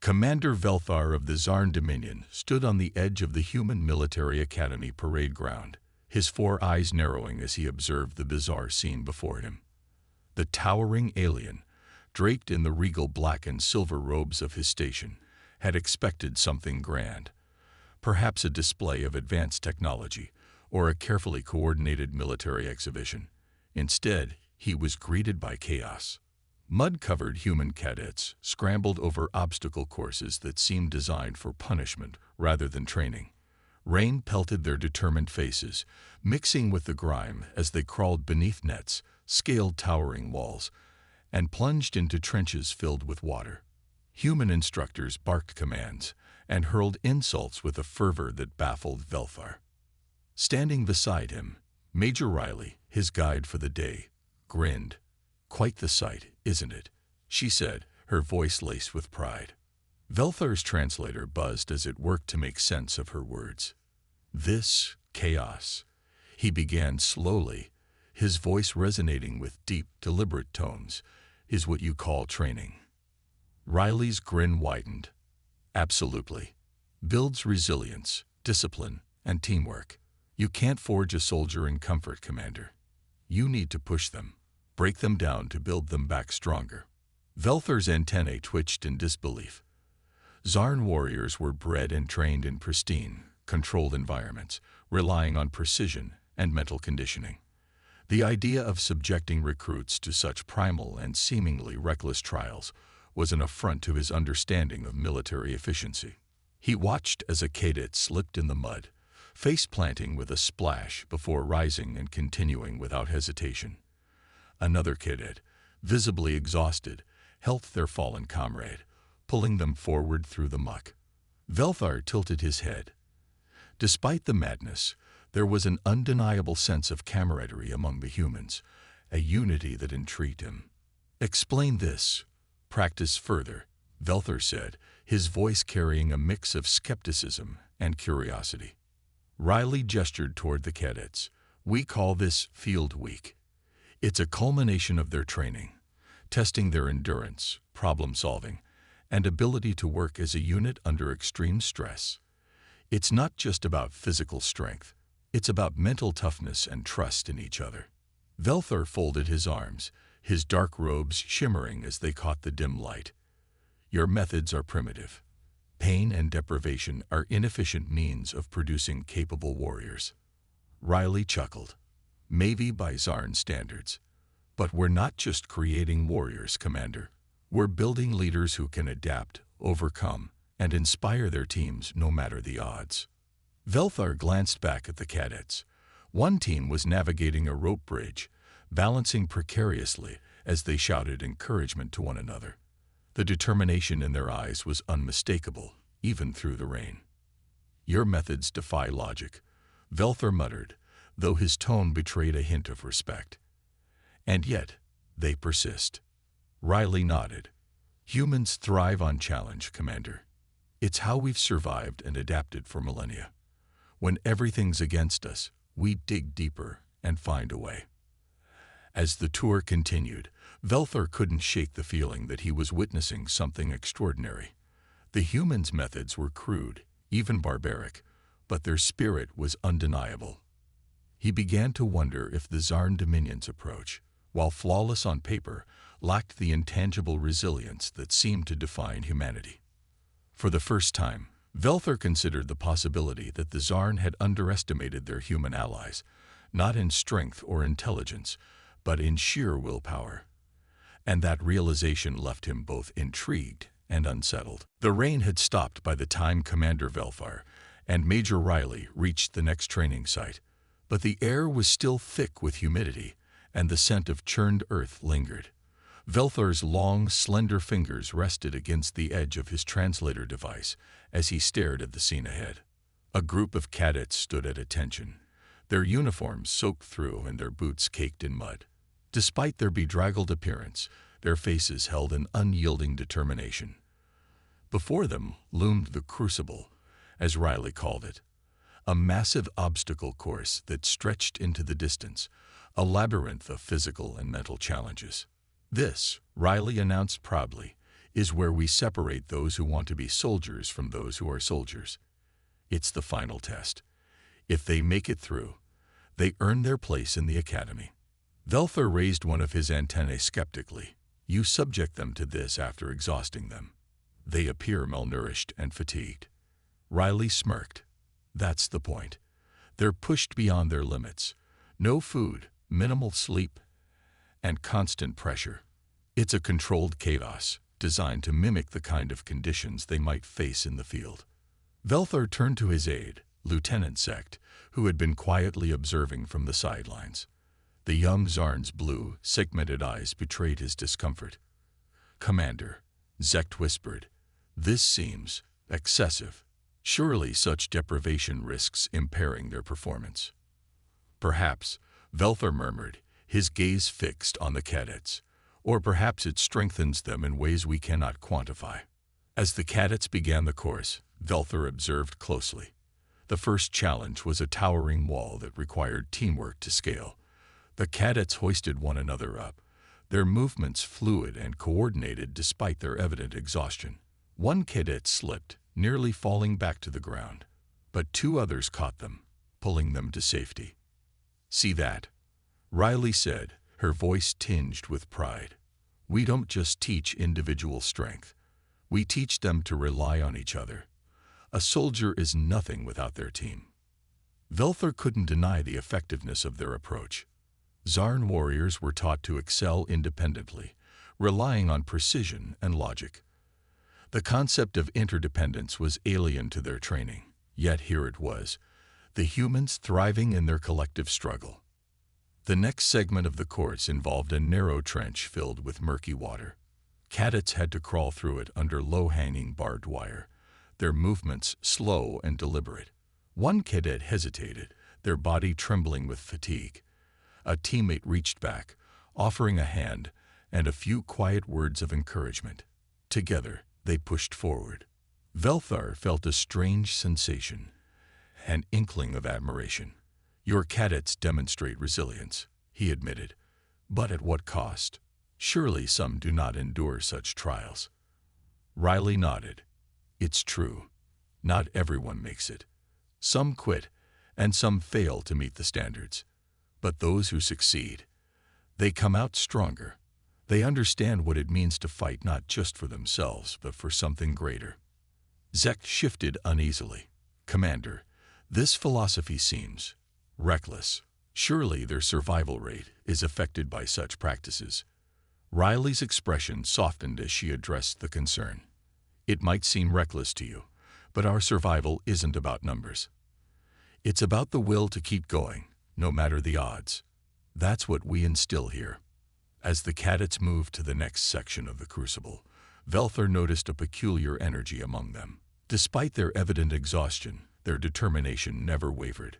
Commander Velthar of the Zarn Dominion stood on the edge of the human military academy parade ground, his 4 eyes narrowing as he observed the bizarre scene before him. The towering alien, draped in the regal black and silver robes of his station, had expected something grand, perhaps a display of advanced technology or a carefully coordinated military exhibition. Instead, he was greeted by chaos. Mud-covered human cadets scrambled over obstacle courses that seemed designed for punishment rather than training. Rain pelted their determined faces, mixing with the grime as they crawled beneath nets, scaled towering walls, and plunged into trenches filled with water. Human instructors barked commands and hurled insults with a fervor that baffled Velthar. Standing beside him, Major Riley, his guide for the day, grinned. "Quite the sight, isn't it?" she said, her voice laced with pride. Velthar's translator buzzed as it worked to make sense of her words. "This chaos," he began slowly, his voice resonating with deep, deliberate tones, "is what you call training." Riley's grin widened. "Absolutely. Builds resilience, discipline, and teamwork. You can't forge a soldier in comfort, Commander. You need to push them, break them down to build them back stronger." Velthar's antennae twitched in disbelief. Zarn warriors were bred and trained in pristine, controlled environments, relying on precision and mental conditioning. The idea of subjecting recruits to such primal and seemingly reckless trials was an affront to his understanding of military efficiency. He watched as a cadet slipped in the mud, face-planting with a splash before rising and continuing without hesitation. Another cadet, visibly exhausted, helped their fallen comrade, pulling them forward through the muck. Velthar tilted his head. Despite the madness, there was an undeniable sense of camaraderie among the humans, a unity that intrigued him. "Explain this. Practice further," Velthar said, his voice carrying a mix of skepticism and curiosity. Riley gestured toward the cadets. "We call this Field Week. It's a culmination of their training, testing their endurance, problem-solving, and ability to work as a unit under extreme stress. It's not just about physical strength. It's about mental toughness and trust in each other." Velthar folded his arms, his dark robes shimmering as they caught the dim light. "Your methods are primitive. Pain and deprivation are inefficient means of producing capable warriors." Riley chuckled. "Maybe by Zarn standards. But we're not just creating warriors, Commander. We're building leaders who can adapt, overcome, and inspire their teams no matter the odds." Velthar glanced back at the cadets. One team was navigating a rope bridge, balancing precariously as they shouted encouragement to one another. The determination in their eyes was unmistakable, even through the rain. "Your methods defy logic," Velthar muttered, though his tone betrayed a hint of respect. "And yet, they persist." Riley nodded. "Humans thrive on challenge, Commander. It's how we've survived and adapted for millennia. When everything's against us, we dig deeper and find a way." As the tour continued, Velthar couldn't shake the feeling that he was witnessing something extraordinary. The humans' methods were crude, even barbaric, but their spirit was undeniable. He began to wonder if the Zarn Dominion's approach, while flawless on paper, lacked the intangible resilience that seemed to define humanity. For the first time, Velthar considered the possibility that the Zarn had underestimated their human allies, not in strength or intelligence, but in sheer willpower. And that realization left him both intrigued and unsettled. The rain had stopped by the time Commander Velthar and Major Riley reached the next training site, but the air was still thick with humidity, and the scent of churned earth lingered. Velthar's long, slender fingers rested against the edge of his translator device as he stared at the scene ahead. A group of cadets stood at attention, their uniforms soaked through and their boots caked in mud. Despite their bedraggled appearance, their faces held an unyielding determination. Before them loomed the Crucible, as Riley called it, a massive obstacle course that stretched into the distance, a labyrinth of physical and mental challenges. "This," Riley announced proudly, is where we separate those who want to be soldiers from those who are soldiers. It's the final test. If they make it through, they earn their place in the academy. Velthor raised one of his antennae skeptically. You subject them to this after exhausting them. They appear malnourished and fatigued. Riley smirked. That's the point. They're pushed beyond their limits. No food, minimal sleep, and constant pressure. It's a controlled chaos, designed to mimic the kind of conditions they might face in the field. Velthor turned to his aide, Lieutenant Sect, who had been quietly observing from the sidelines. The young Zarn's blue, segmented eyes betrayed his discomfort. Commander, Zect whispered, this seems excessive. Surely such deprivation risks impairing their performance. Perhaps, Velthor murmured, his gaze fixed on the cadets. Or perhaps it strengthens them in ways we cannot quantify. As the cadets began the course, Velthor observed closely. The first challenge was a towering wall that required teamwork to scale. The cadets hoisted one another up, their movements fluid and coordinated despite their evident exhaustion. One cadet slipped, nearly falling back to the ground, but two others caught them, pulling them to safety. See that? Riley said, her voice tinged with pride. We don't just teach individual strength. We teach them to rely on each other. A soldier is nothing without their team. Velthor couldn't deny the effectiveness of their approach. Zarn warriors were taught to excel independently, relying on precision and logic. The concept of interdependence was alien to their training, yet here it was, the humans thriving in their collective struggle. The next segment of the course involved a narrow trench filled with murky water. Cadets had to crawl through it under low-hanging barbed wire, their movements slow and deliberate. One cadet hesitated, their body trembling with fatigue. A teammate reached back, offering a hand and a few quiet words of encouragement. Together, they pushed forward. Velthor felt a strange sensation, an inkling of admiration. Your cadets demonstrate resilience, he admitted. But at what cost? Surely some do not endure such trials. Riley nodded. It's true. Not everyone makes it. Some quit, and some fail to meet the standards. But those who succeed, they come out stronger. They understand what it means to fight not just for themselves, but for something greater. Zect shifted uneasily. Commander, this philosophy seems reckless. Surely their survival rate is affected by such practices. Riley's expression softened as she addressed the concern. It might seem reckless to you, but our survival isn't about numbers. It's about the will to keep going, no matter the odds. That's what we instill here. As the cadets moved to the next section of the Crucible, Velthor noticed a peculiar energy among them. Despite their evident exhaustion, their determination never wavered.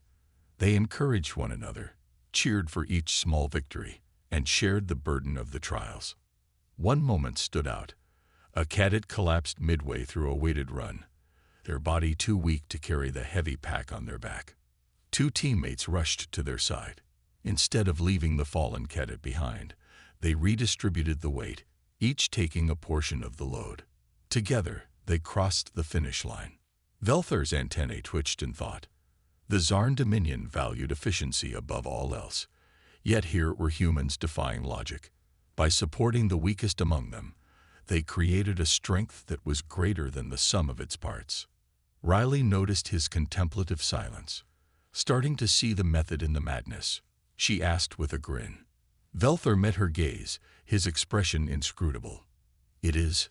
They encouraged one another, cheered for each small victory, and shared the burden of the trials. One moment stood out. A cadet collapsed midway through a weighted run, their body too weak to carry the heavy pack on their back. Two teammates rushed to their side. Instead of leaving the fallen cadet behind, they redistributed the weight, each taking a portion of the load. Together, they crossed the finish line. Velthor's antennae twitched in thought. The Zarn Dominion valued efficiency above all else, yet here were humans defying logic. By supporting the weakest among them, they created a strength that was greater than the sum of its parts. Riley noticed his contemplative silence. Starting to see the method in the madness, she asked with a grin. Velthor met her gaze, his expression inscrutable. It is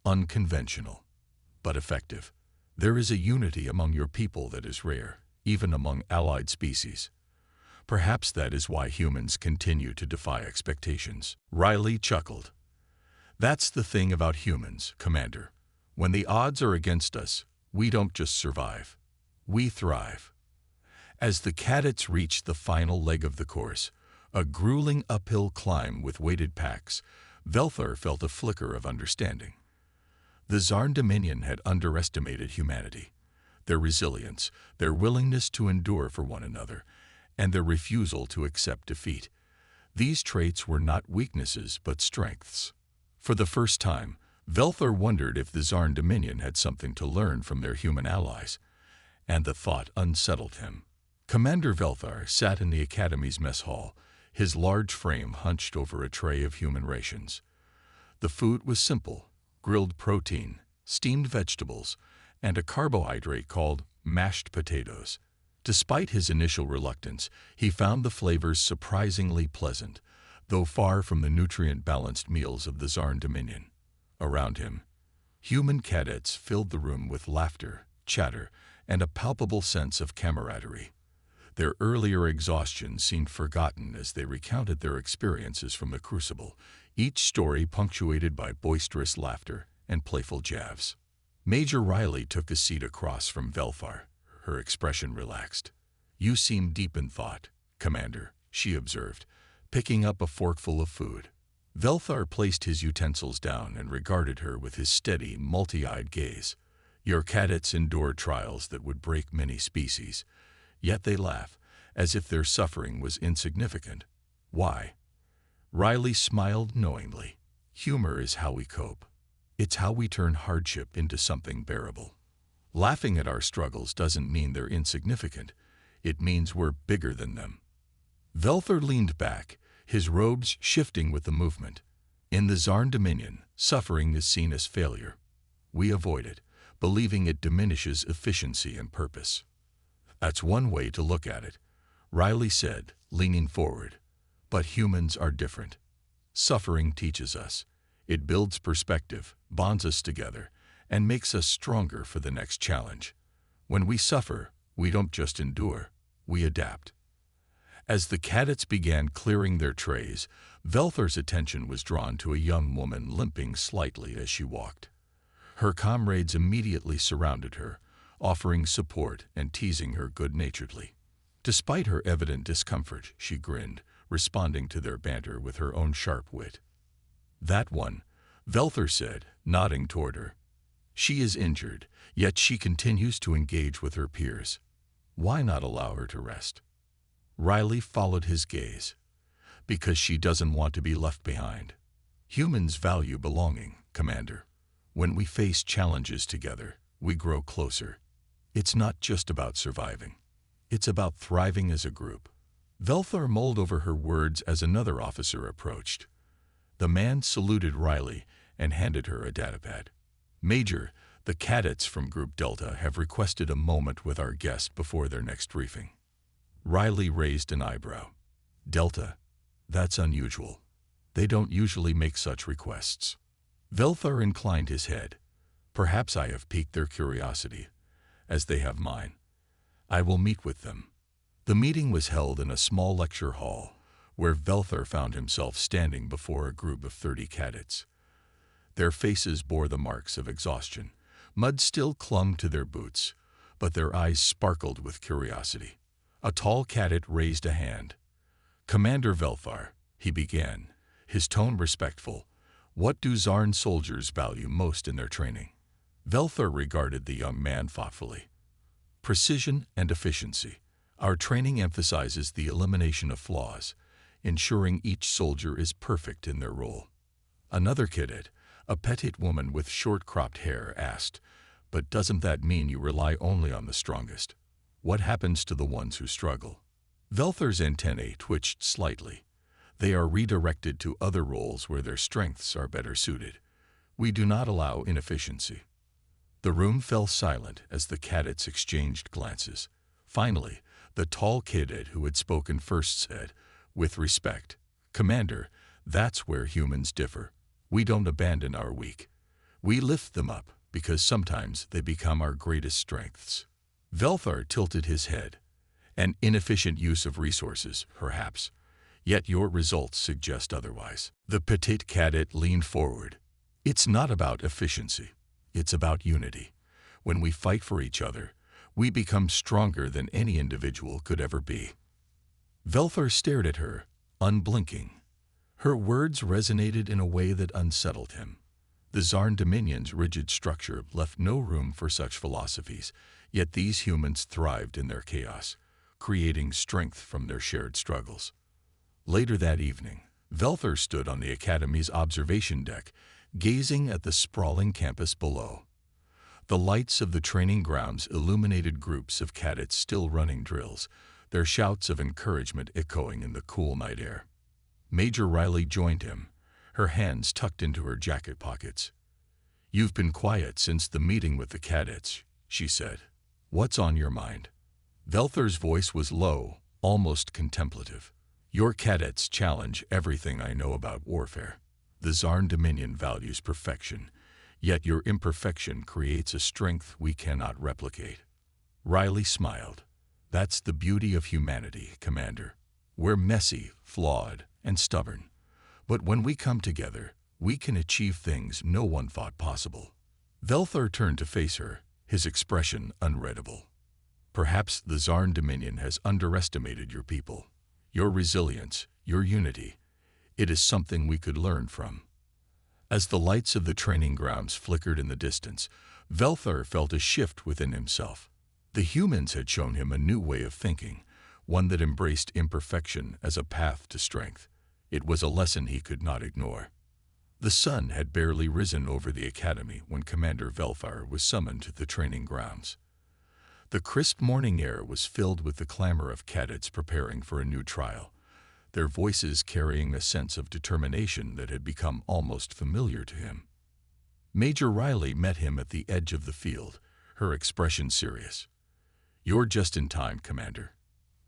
unconventional, but effective. There is a unity among your people that is rare, even among allied species. Perhaps that is why humans continue to defy expectations. Riley chuckled. That's the thing about humans, Commander. When the odds are against us, we don't just survive. We thrive. As the cadets reached the final leg of the course, a grueling uphill climb with weighted packs, Velthor felt a flicker of understanding. The Zarn Dominion had underestimated humanity, their resilience, their willingness to endure for one another, and their refusal to accept defeat. These traits were not weaknesses but strengths. For the first time, Velthar wondered if the Zarn Dominion had something to learn from their human allies, and the thought unsettled him. Commander Velthar sat in the Academy's mess hall, his large frame hunched over a tray of human rations. The food was simple: grilled protein, steamed vegetables, and a carbohydrate called mashed potatoes. Despite his initial reluctance, he found the flavors surprisingly pleasant, though far from the nutrient-balanced meals of the Zarn Dominion. Around him, human cadets filled the room with laughter, chatter, and a palpable sense of camaraderie. Their earlier exhaustion seemed forgotten as they recounted their experiences from the Crucible, each story punctuated by boisterous laughter and playful jabs. Major Riley took a seat across from Velthar, her expression relaxed. "You seem deep in thought, Commander," she observed, picking up a forkful of food. Velthar placed his utensils down and regarded her with his steady, multi-eyed gaze. "Your cadets endured trials that would break many species, yet they laugh, as if their suffering was insignificant. Why?" Riley smiled knowingly. "Humor is how we cope. It's how we turn hardship into something bearable. Laughing at our struggles doesn't mean they're insignificant. It means we're bigger than them." Velthar leaned back, his robes shifting with the movement. "In the Zarn Dominion, suffering is seen as failure. We avoid it, believing it diminishes efficiency and purpose." "That's one way to look at it," Riley said, leaning forward. "But humans are different. Suffering teaches us. It builds perspective, bonds us together, and makes us stronger for the next challenge. When we suffer, we don't just endure, we adapt." As the cadets began clearing their trays, Velthar's attention was drawn to a young woman limping slightly as she walked. Her comrades immediately surrounded her, offering support and teasing her good-naturedly. Despite her evident discomfort, she grinned, responding to their banter with her own sharp wit. "That one," Velthar said, nodding toward her. "She is injured, yet she continues to engage with her peers. Why not allow her to rest?" Riley followed his gaze. "Because she doesn't want to be left behind. Humans value belonging, Commander. When we face challenges together, we grow closer. It's not just about surviving. It's about thriving as a group." Velthar mulled over her words as another officer approached. The man saluted Riley and handed her a datapad. "Major, the cadets from Group Delta have requested a moment with our guest before their next briefing." Riley raised an eyebrow. "Delta? That's unusual. They don't usually make such requests." Velthar inclined his head. "Perhaps I have piqued their curiosity, as they have mine. I will meet with them." The meeting was held in a small lecture hall, where Velthar found himself standing before a group of 30 cadets. Their faces bore the marks of exhaustion. Mud still clung to their boots, but their eyes sparkled with curiosity. A tall cadet raised a hand. "Commander Velthar," he began, his tone respectful, "what do Zarn soldiers value most in their training?" Velthar regarded the young man thoughtfully. "Precision and efficiency. Our training emphasizes the elimination of flaws, ensuring each soldier is perfect in their role." Another cadet, a petite woman with short-cropped hair, asked, "But doesn't that mean you rely only on the strongest? What happens to the ones who struggle?" Velthar's antennae twitched slightly. "They are redirected to other roles where their strengths are better suited. We do not allow inefficiency." The room fell silent as the cadets exchanged glances. Finally, the tall cadet who had spoken first said, with respect, "Commander, that's where humans differ. We don't abandon our weak. We lift them up because sometimes they become our greatest strengths." Velthar tilted his head. "An inefficient use of resources, perhaps. Yet your results suggest otherwise." The petite cadet leaned forward. "It's not about efficiency. It's about unity. When we fight for each other, we become stronger than any individual could ever be." Velthar stared at her, unblinking. Her words resonated in a way that unsettled him. The Zarn Dominion's rigid structure left no room for such philosophies, yet these humans thrived in their chaos, creating strength from their shared struggles. Later that evening, Velthar stood on the Academy's observation deck, gazing at the sprawling campus below. The lights of the training grounds illuminated groups of cadets still running drills, their shouts of encouragement echoing in the cool night air. Major Riley joined him, her hands tucked into her jacket pockets. "You've been quiet since the meeting with the cadets," she said. "What's on your mind?" Velthar's voice was low, almost contemplative. "Your cadets challenge everything I know about warfare. The Zarn Dominion values perfection, yet your imperfection creates a strength we cannot replicate." Riley smiled. "That's the beauty of humanity, Commander. We're messy, flawed, and stubborn. But when we come together, we can achieve things no one thought possible." Velthar turned to face her, his expression unreadable. "Perhaps the Zarn Dominion has underestimated your people. Your resilience, your unity. It is something we could learn from." As the lights of the training grounds flickered in the distance, Velthar felt a shift within himself. The humans had shown him a new way of thinking, one that embraced imperfection as a path to strength. It was a lesson he could not ignore. The sun had barely risen over the academy when Commander Velthar was summoned to the training grounds. The crisp morning air was filled with the clamor of cadets preparing for a new trial, their voices carrying a sense of determination that had become almost familiar to him. Major Riley met him at the edge of the field, her expression serious. "You're just in time, Commander.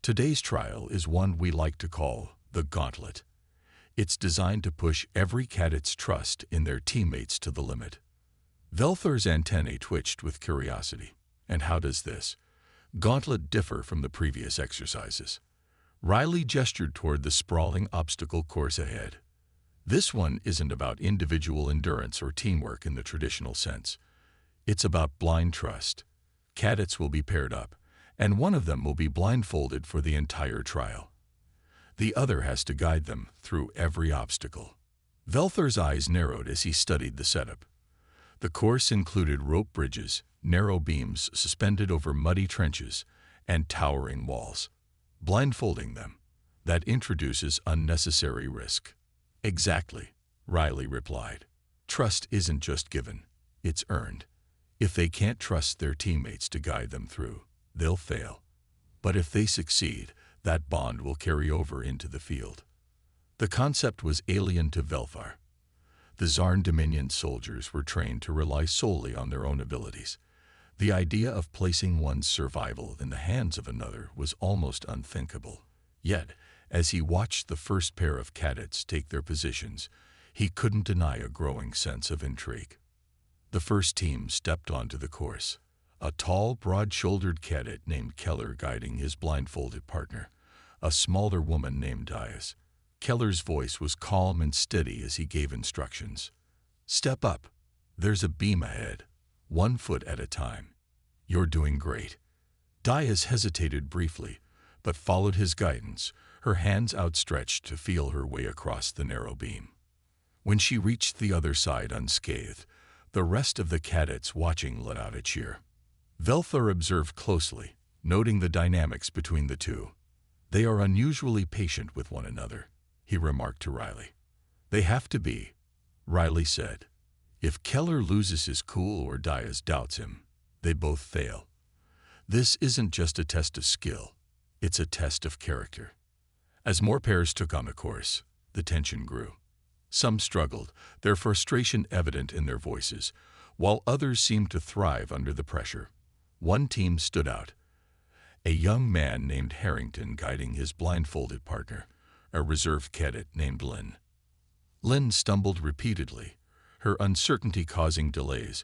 Today's trial is one we like to call the Gauntlet. It's designed to push every cadet's trust in their teammates to the limit." Velthar's antennae twitched with curiosity. "And how does this Gauntlet differ from the previous exercises?" Riley gestured toward the sprawling obstacle course ahead. "This one isn't about individual endurance or teamwork in the traditional sense. It's about blind trust. Cadets will be paired up, and one of them will be blindfolded for the entire trial. The other has to guide them through every obstacle." Velthar's eyes narrowed as he studied the setup. The course included rope bridges, narrow beams suspended over muddy trenches, and towering walls. Blindfolding them, that introduces unnecessary risk. "Exactly," Riley replied. "Trust isn't just given, it's earned. If they can't trust their teammates to guide them through, they'll fail. But if they succeed, that bond will carry over into the field." The concept was alien to Velthar. The Zarn Dominion soldiers were trained to rely solely on their own abilities. The idea of placing one's survival in the hands of another was almost unthinkable. Yet, as he watched the first pair of cadets take their positions, he couldn't deny a growing sense of intrigue. The first team stepped onto the course, a tall, broad-shouldered cadet named Keller guiding his blindfolded partner, a smaller woman named Dias. Keller's voice was calm and steady as he gave instructions. "Step up. There's a beam ahead. 1 foot at a time. You're doing great." Dias hesitated briefly, but followed his guidance, her hands outstretched to feel her way across the narrow beam. When she reached the other side unscathed, the rest of the cadets watching let out a cheer. Velthar observed closely, noting the dynamics between the two. "They are unusually patient with one another," he remarked to Riley. "They have to be," Riley said. "If Keller loses his cool or Dias doubts him, they both fail. This isn't just a test of skill, it's a test of character." As more pairs took on the course, the tension grew. Some struggled, their frustration evident in their voices, while others seemed to thrive under the pressure. One team stood out, a young man named Harrington guiding his blindfolded partner, a reserve cadet named Lynn. Lynn stumbled repeatedly, her uncertainty causing delays,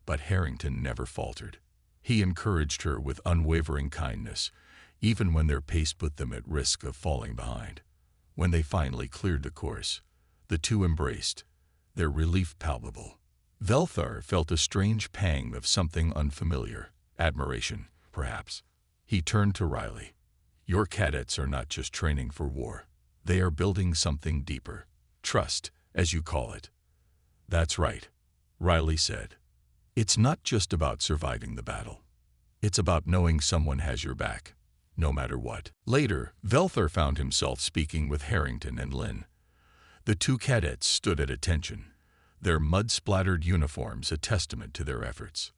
but Harrington never faltered. He encouraged her with unwavering kindness, even when their pace put them at risk of falling behind. When they finally cleared the course, the two embraced, their relief palpable. Velthar felt a strange pang of something unfamiliar, admiration, perhaps. He turned to Riley. "Your cadets are not just training for war. They are building something deeper. Trust, as you call it." "That's right," Riley said. "It's not just about surviving the battle. It's about knowing someone has your back, no matter what." Later, Velthar found himself speaking with Harrington and Lynn. The two cadets stood at attention, their mud-splattered uniforms a testament to their efforts.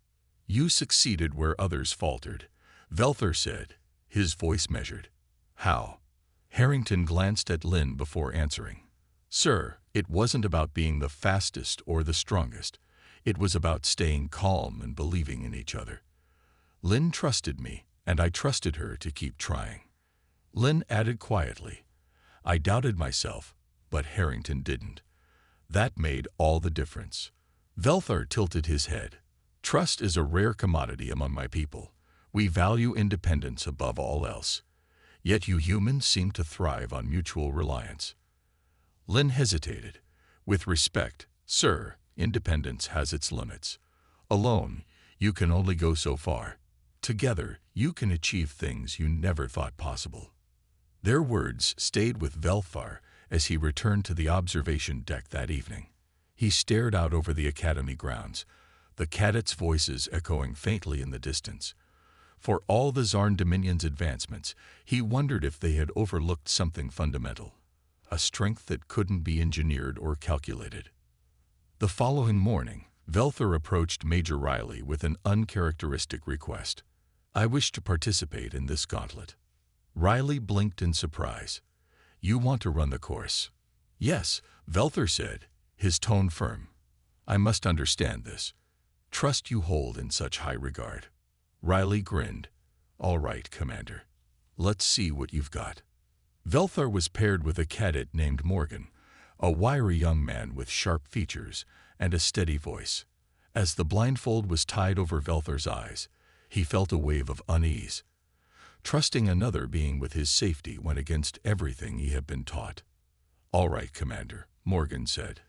"You succeeded where others faltered," Velthor said, his voice measured. "How?" Harrington glanced at Lynn before answering. "Sir, it wasn't about being the fastest or the strongest. It was about staying calm and believing in each other. Lynn trusted me, and I trusted her to keep trying." Lynn added quietly, "I doubted myself, but Harrington didn't. That made all the difference." Velthor tilted his head. "Trust is a rare commodity among my people. We value independence above all else. Yet you humans seem to thrive on mutual reliance." Lynn hesitated. "With respect, sir, independence has its limits. Alone, you can only go so far. Together, you can achieve things you never thought possible." Their words stayed with Velthor as he returned to the observation deck that evening. He stared out over the academy grounds, the cadets' voices echoing faintly in the distance. For all the Zarn Dominion's advancements, he wondered if they had overlooked something fundamental, a strength that couldn't be engineered or calculated. The following morning, Velthor approached Major Riley with an uncharacteristic request. "I wish to participate in this gauntlet." Riley blinked in surprise. "You want to run the course?" "Yes," Velthor said, his tone firm. "I must understand this. Trust you hold in such high regard." Riley grinned. "All right, Commander. Let's see what you've got." Velthor was paired with a cadet named Morgan, a wiry young man with sharp features and a steady voice. As the blindfold was tied over Velthor's eyes, he felt a wave of unease. Trusting another being with his safety went against everything he had been taught. "All right, Commander," Morgan said.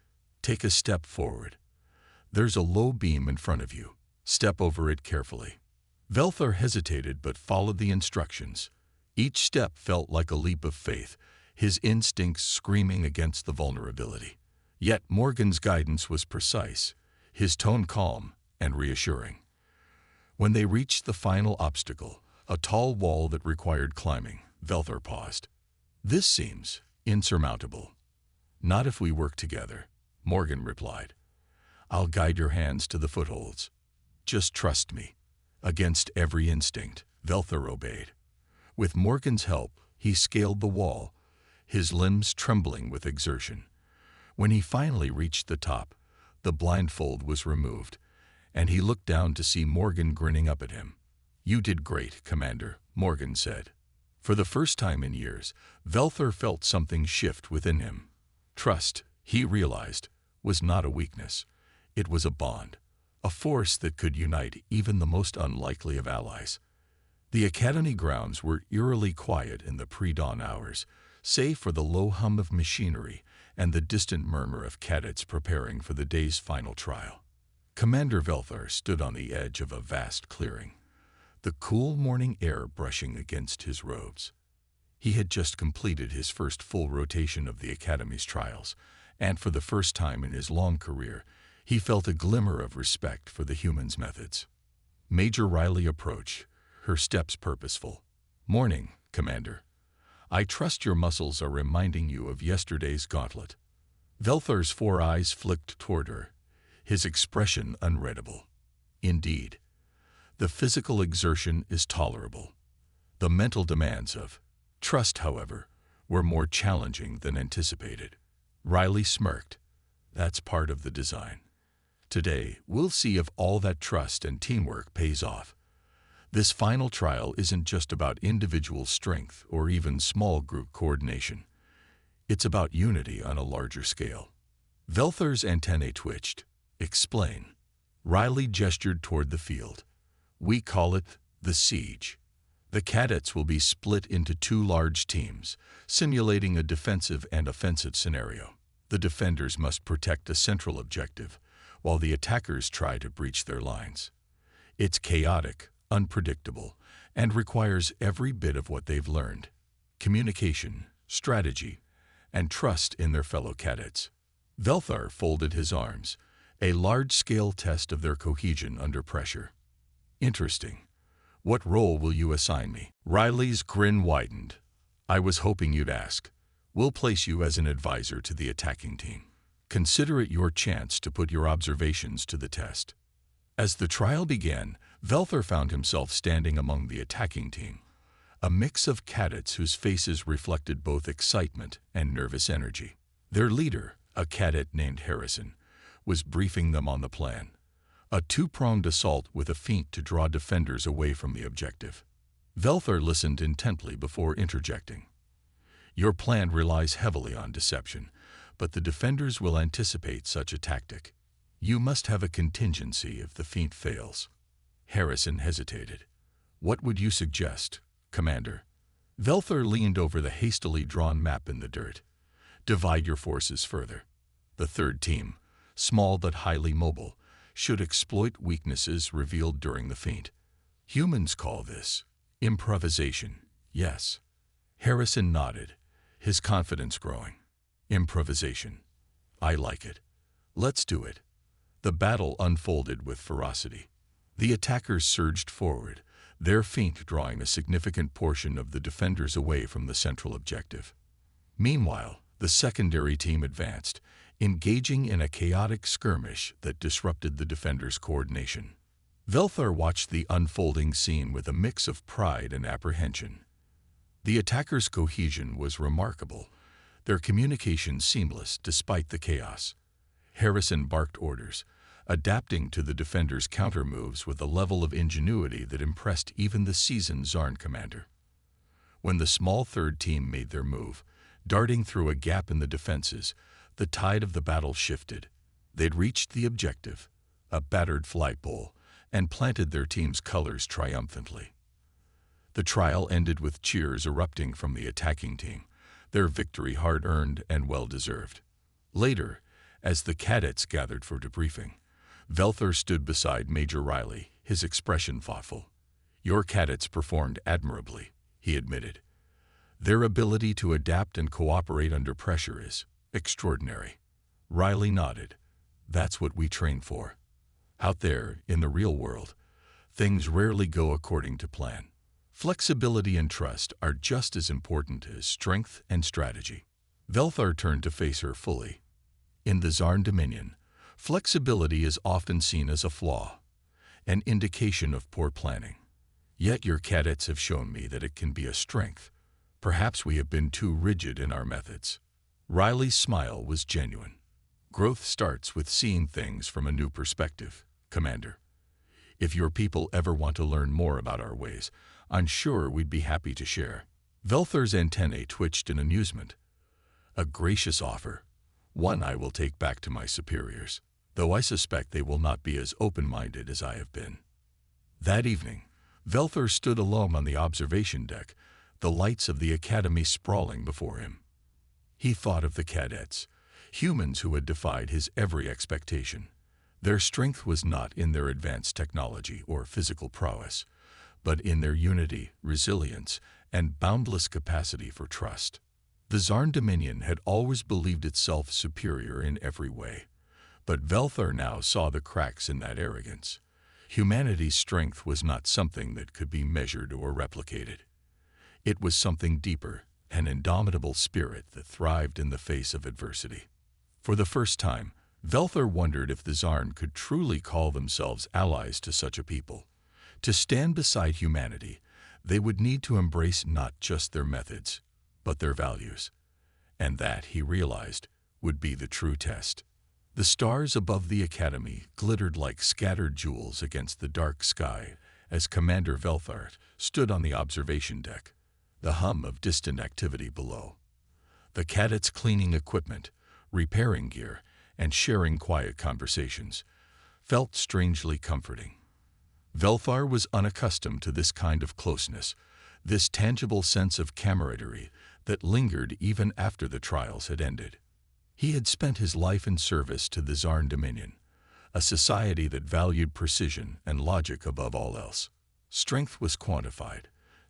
"Take a step forward. There's a low beam in front of you. Step over it carefully." Velthor hesitated but followed the instructions. Each step felt like a leap of faith, his instincts screaming against the vulnerability. Yet Morgan's guidance was precise, his tone calm and reassuring. When they reached the final obstacle, a tall wall that required climbing, Velthor paused. "This seems insurmountable." "Not if we work together," Morgan replied. "I'll guide your hands to the footholds. Just trust me." Against every instinct, Velthor obeyed. With Morgan's help, he scaled the wall, his limbs trembling with exertion. When he finally reached the top, the blindfold was removed, and he looked down to see Morgan grinning up at him. "You did great, Commander," Morgan said. For the first time in years, Velthor felt something shift within him. Trust, he realized, was not a weakness. It was a bond, a force that could unite even the most unlikely of allies. The academy grounds were eerily quiet in the pre-dawn hours, save for the low hum of machinery and the distant murmur of cadets preparing for the day's final trial. Commander Velthor stood on the edge of a vast clearing, the cool morning air brushing against his robes. He had just completed his first full rotation of the Academy's trials, and for the first time in his long career, he felt a glimmer of respect for the humans' methods. Major Riley approached, her steps purposeful. "Morning, Commander. I trust your muscles are reminding you of yesterday's gauntlet." Velthor's 4 eyes flicked toward her, his expression unreadable. "Indeed. The physical exertion is tolerable. The mental demands of trust, however, were more challenging than anticipated." Riley smirked. "That's part of the design. Today, we'll see if all that trust and teamwork pays off. This final trial isn't just about individual strength or even small group coordination. It's about unity on a larger scale." Velthor's antennae twitched. "Explain." Riley gestured toward the field. "We call it the siege. The cadets will be split into 2 large teams, simulating a defensive and offensive scenario. The defenders must protect a central objective, while the attackers try to breach their lines. It's chaotic, unpredictable, and requires every bit of what they've learned: communication, strategy, and trust in their fellow cadets." Velthor folded his arms, a large-scale test of their cohesion under pressure. "Interesting. What role will you assign me?" Riley's grin widened. "I was hoping you'd ask. We'll place you as an advisor to the attacking team." Consider it your chance to put your observations to the test. As the trial began, Velthar found himself standing among the attacking team, a mix of cadets whose faces reflected both excitement and nervous energy. Their leader, a cadet named Harrison, was briefing them on the plan, a two-pronged assault with a feint to draw defenders away from the objective. Velthar listened intently before interjecting. Your plan relies heavily on deception, but the defenders will anticipate such a tactic. You must have a contingency if the feint fails. Harrison hesitated. What would you suggest, Commander? Velthar leaned over the hastily drawn map in the dirt. Divide your forces further. The third team, small but highly mobile, should exploit weaknesses revealed during the feint. Humans call this improvisation, yes. Harrison nodded, his confidence growing. Improvisation. I like it. Let's do it. The battle unfolded with ferocity. The attackers surged forward, their feint drawing a significant portion of the defenders away from the central objective. Meanwhile, the secondary team advanced, engaging in a chaotic skirmish that disrupted the defenders' coordination. Velthar watched the unfolding scene with a mix of pride and apprehension. The attackers' cohesion was remarkable, their communication seamless despite the chaos. Harrison barked orders, adapting to the defenders' counter-moves with a level of ingenuity that impressed even the seasoned Zarn commander. When the small third team made their move, darting through a gap in the defenses, the tide of the battle shifted. They'd reached the objective, a battered flagpole, and planted their team's colors triumphantly. The trial ended with cheers erupting from the attacking team, their victory hard-earned and well-deserved. Later, as the cadets gathered for debriefing, Velthar stood beside Major Riley, his expression thoughtful. Your cadets performed admirably, he admitted. Their ability to adapt and cooperate under pressure is extraordinary. Riley nodded. That's what we train for. Out there, in the real world, things rarely go according to plan. Flexibility and trust are just as important as strength and strategy. Velthar turned to face her fully. In the Zarn Dominion, flexibility is often seen as a flaw, an indication of poor planning. Yet your cadets have shown me that it can be a strength. Perhaps we have been too rigid in our methods. Riley's smile was genuine. Growth starts with seeing things from a new perspective, Commander. If your people ever want to learn more about our ways, I'm sure we'd be happy to share. Velthar's antennae twitched in amusement. A gracious offer, one I will take back to my superiors, though I suspect they will not be as open-minded as I have been. That evening, Velthar stood alone on the observation deck, the lights of the academy sprawling before him. He thought of the cadets, humans who had defied his every expectation. Their strength was not in their advanced technology or physical prowess, but in their unity, resilience, and boundless capacity for trust. The Zarn Dominion had always believed itself superior in every way, but Velthar now saw the cracks in that arrogance. Humanity's strength was not something that could be measured or replicated. It was something deeper, an indomitable spirit that thrived in the face of adversity. For the first time, Velthar wondered if the Zarn could truly call themselves allies to such a people. To stand beside humanity, they would need to embrace not just their methods, but their values. And that, he realized, would be the true test. The stars above the academy glittered like scattered jewels against the dark sky as Commander Velthar stood on the observation deck, the hum of distant activity below. The cadets cleaning equipment, repairing gear, and sharing quiet conversations felt strangely comforting. Velthar was unaccustomed to this kind of closeness, this tangible sense of camaraderie that lingered even after the trials had ended. He had spent his life in service to the Zarn Dominion, a society that valued precision and logic above all else. Strength was quantified,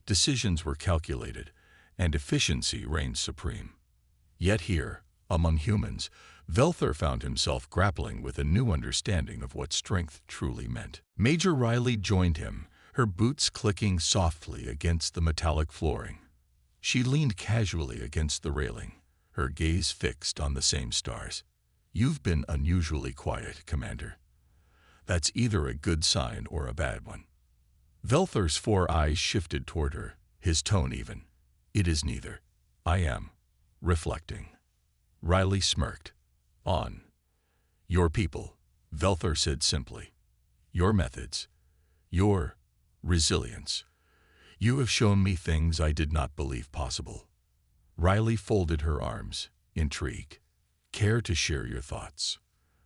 decisions were calculated, and efficiency reigned supreme. Yet here, among humans, Velthar found himself grappling with a new understanding of what strength truly meant. Major Riley joined him, her boots clicking softly against the metallic flooring. She leaned casually against the railing, her gaze fixed on the same stars. "You've been unusually quiet, Commander. That's either a good sign or a bad one." Velthar's 4 eyes shifted toward her, his tone even. "It is neither. I am reflecting." Riley smirked. "On your people," Velthar said simply. "Your methods. Your resilience. You have shown me things I did not believe possible." Riley folded her arms, intrigued. "Care to share your thoughts?"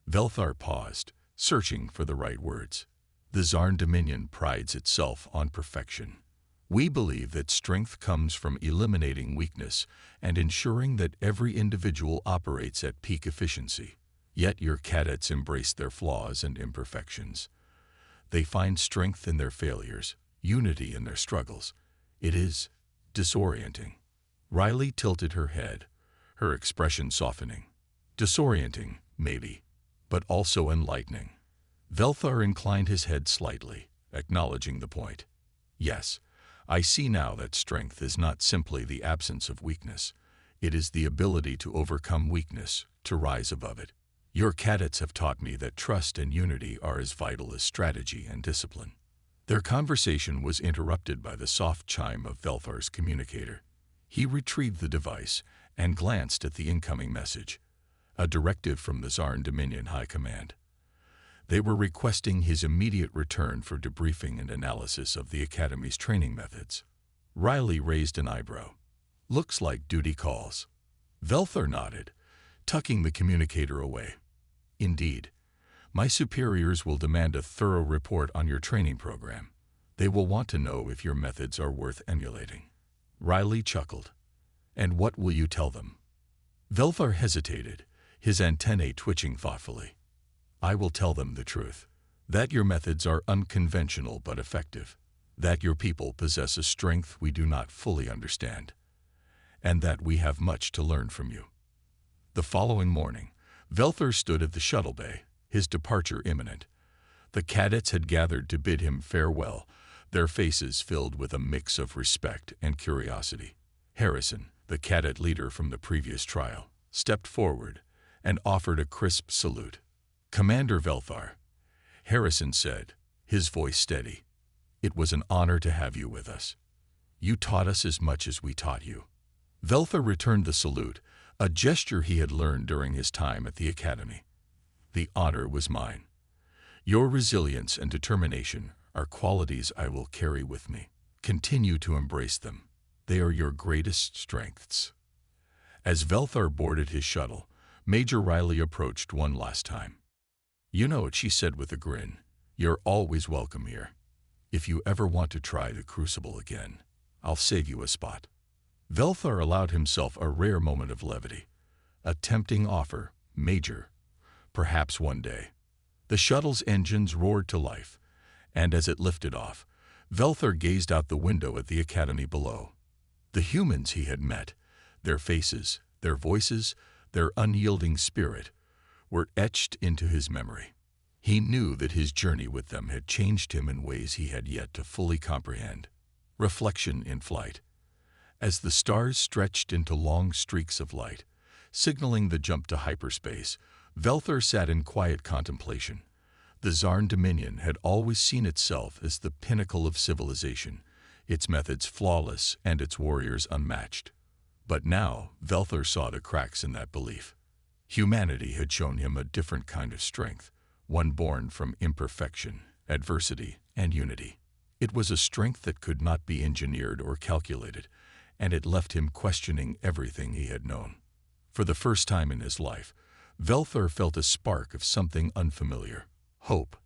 Velthar paused, searching for the right words. "The Zarn Dominion prides itself on perfection. We believe that strength comes from eliminating weakness and ensuring that every individual operates at peak efficiency. Yet your cadets embrace their flaws and imperfections. They find strength in their failures, unity in their struggles. It is disorienting." Riley tilted her head, her expression softening. "Disorienting, maybe, but also enlightening." Velthar inclined his head slightly, acknowledging the point. "Yes, I see now that strength is not simply the absence of weakness. It is the ability to overcome weakness, to rise above it. Your cadets have taught me that trust and unity are as vital as strategy and discipline." Their conversation was interrupted by the soft chime of Velthar's communicator. He retrieved the device and glanced at the incoming message, a directive from the Zarn Dominion High Command. They were requesting his immediate return for debriefing and analysis of the Academy's training methods. Riley raised an eyebrow. "Looks like duty calls." Velthar nodded, tucking the communicator away. "Indeed. My superiors will demand a thorough report on your training program. They will want to know if your methods are worth emulating." Riley chuckled. "And what will you tell them?" Velthar hesitated, his antennae twitching thoughtfully. "I will tell them the truth. That your methods are unconventional but effective. That your people possess a strength we do not fully understand. And that we have much to learn from you." The following morning, Velthar stood at the shuttle bay, his departure imminent. The cadets had gathered to bid him farewell, their faces filled with a mix of respect and curiosity. Harrison, the cadet leader from the previous trial, stepped forward and offered a crisp salute. "Commander Velthar," Harrison said, his voice steady, "it was an honor to have you with us. You taught us as much as we taught you." Velthar returned the salute, a gesture he had learned during his time at the Academy. "The honor was mine. Your resilience and determination are qualities I will carry with me. Continue to embrace them. They are your greatest strengths." As Velthar boarded his shuttle, Major Riley approached one last time. "You know what," she said with a grin. "You're always welcome here. If you ever want to try the Crucible again, I'll save you a spot." Velthar allowed himself a rare moment of levity. "A tempting offer, Major. Perhaps one day." The shuttle's engines roared to life, and as it lifted off, Velthar gazed out the window at the Academy below. The humans he had met, their faces, their voices, their unyielding spirit, were etched into his memory. He knew that his journey with them had changed him in ways he had yet to fully comprehend. Reflection in flight. As the stars stretched into long streaks of light, signaling the jump to hyperspace, Velthar sat in quiet contemplation. The Zarn Dominion had always seen itself as the pinnacle of civilization, its methods flawless and its warriors unmatched. But now Velthar saw the cracks in that belief. Humanity had shown him a different kind of strength, one born from imperfection, adversity, and unity. It was a strength that could not be engineered or calculated, and it left him questioning everything he had known. For the first time in his life, Velthar felt a spark of something unfamiliar. Hope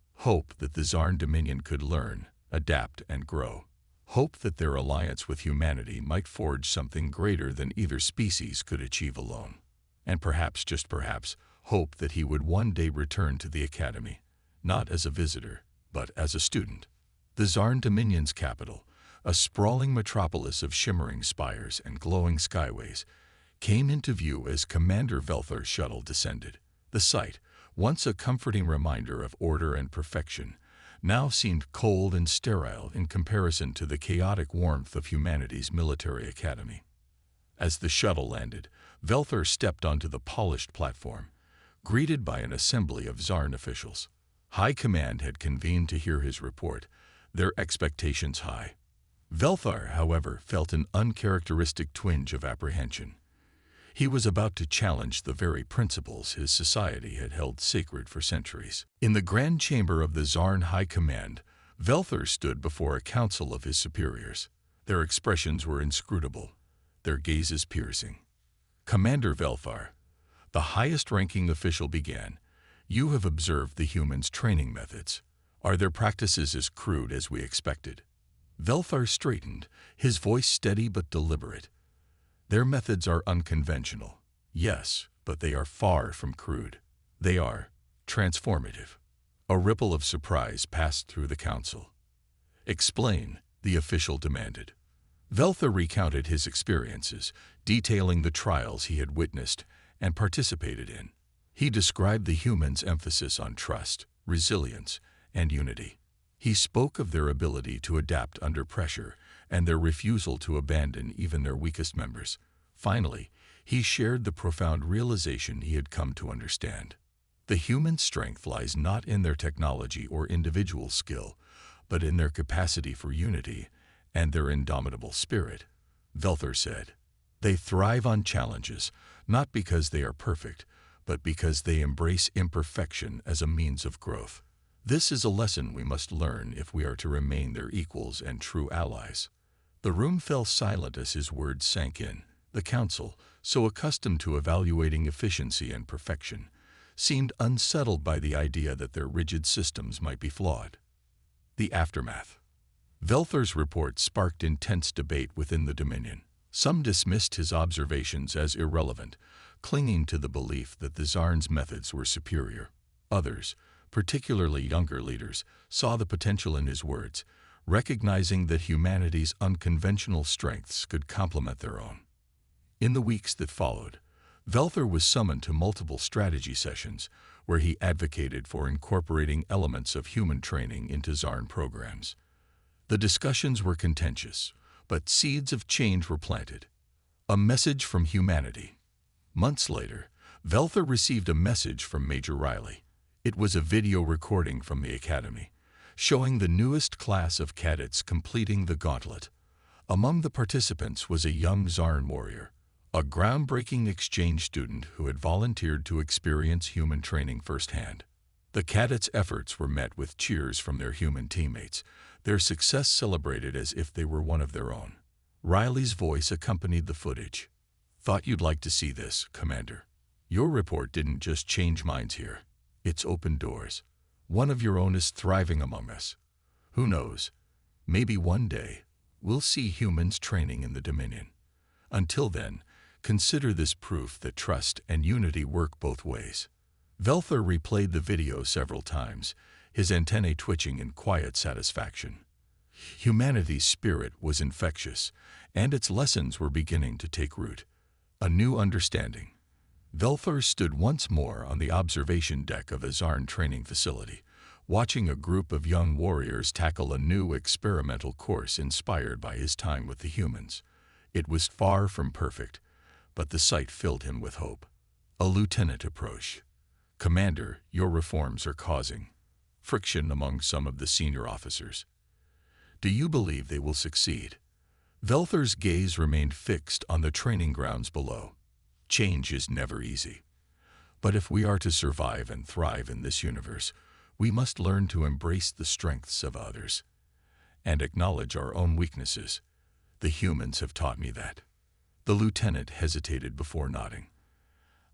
that the Zarn Dominion could learn, adapt, and grow. Hope that their alliance with humanity might forge something greater than either species could achieve alone. And perhaps, just perhaps, hope that he would one day return to the Academy, not as a visitor, but as a student. The Zarn Dominion's capital, a sprawling metropolis of shimmering spires and glowing skyways, came into view as Commander Velthar's shuttle descended. The sight, once a comforting reminder of order and perfection, now seemed cold and sterile in comparison to the chaotic warmth of humanity's military academy. As the shuttle landed, Velthar stepped onto the polished platform, Greeted by an assembly of Zarn officials, High Command had convened to hear his report, their expectations high. Velthar, however, felt an uncharacteristic twinge of apprehension. He was about to challenge the very principles his society had held sacred for centuries. In the grand chamber of the Zarn High Command, Velthar stood before a council of his superiors. Their expressions were inscrutable, their gazes piercing. "Commander Velthar," the highest-ranking official began, "you have observed the humans' training methods. Are their practices as crude as we expected?" Velthar straightened, his voice steady but deliberate. "Their methods are unconventional, yes, but they are far from crude. They are transformative." A ripple of surprise passed through the council. "Explain," the official demanded. Velthar recounted his experiences, detailing the trials he had witnessed and participated in. He described the humans' emphasis on trust, resilience, and unity. He spoke of their ability to adapt under pressure and their refusal to abandon even their weakest members. Finally, he shared the profound realization he had come to understand. The human strength lies not in their technology or individual skill, but in their capacity for unity and their indomitable spirit. Velthar said, "They thrive on challenges, not because they are perfect, but because they embrace imperfection as a means of growth. This is a lesson we must learn if we are to remain their equals and true allies." The room fell silent as his words sank in. The council, so accustomed to evaluating efficiency and perfection, seemed unsettled by the idea that their rigid systems might be flawed. The aftermath. Velthar's report sparked intense debate within the Dominion. Some dismissed his observations as irrelevant, clinging to the belief that the Zarn's methods were superior. Others, particularly younger leaders, saw the potential in his words, recognizing that humanity's unconventional strengths could complement their own. In the weeks that followed, Velthar was summoned to multiple strategy sessions where he advocated for incorporating elements of human training into Zarn programs. The discussions were contentious, but seeds of change were planted. A message from humanity. Months later, Velthar received a message from Major Riley. It was a video recording from the Academy, showing the newest class of cadets completing the Gauntlet. Among the participants was a young Zarn warrior, a groundbreaking exchange student who had volunteered to experience human training firsthand. The cadets' efforts were met with cheers from their human teammates, their success celebrated as if they were one of their own. Riley's voice accompanied the footage. "Thought you'd like to see this, Commander. Your report didn't just change minds here. It's opened doors. One of your own is thriving among us. Who knows? Maybe one day we'll see humans training in the Dominion. Until then, consider this proof that trust and unity work both ways." Velthar replayed the video several times, his antennae twitching in quiet satisfaction. Humanity's spirit was infectious, and its lessons were beginning to take root. A new understanding. Velthar stood once more on the observation deck of a Zarn training facility, watching a group of young warriors tackle a new experimental course inspired by his time with the humans. It was far from perfect, but the sight filled him with hope. A lieutenant approached. "Commander, your reforms are causing friction among some of the senior officers. Do you believe they will succeed?" Velthar's gaze remained fixed on the training grounds below. Change is never easy. But if we are to survive and thrive in this universe, we must learn to embrace the strengths of others and acknowledge our own weaknesses. The humans have taught me that. The lieutenant hesitated before nodding.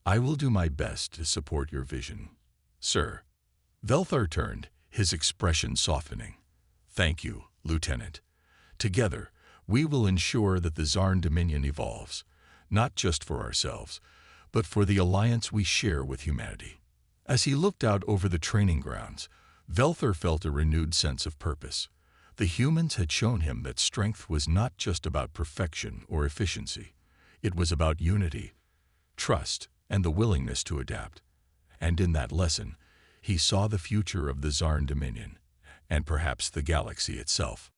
"I will do my best to support your vision, sir." Velthar turned, his expression softening. "Thank you, Lieutenant. Together, we will ensure that the Zarn Dominion evolves, not just for ourselves, but for the alliance we share with humanity." As he looked out over the training grounds, Velthar felt a renewed sense of purpose. The humans had shown him that strength was not just about perfection or efficiency. It was about unity, trust, and the willingness to adapt. And in that lesson, he saw the future of the Zarn Dominion, and perhaps the galaxy itself.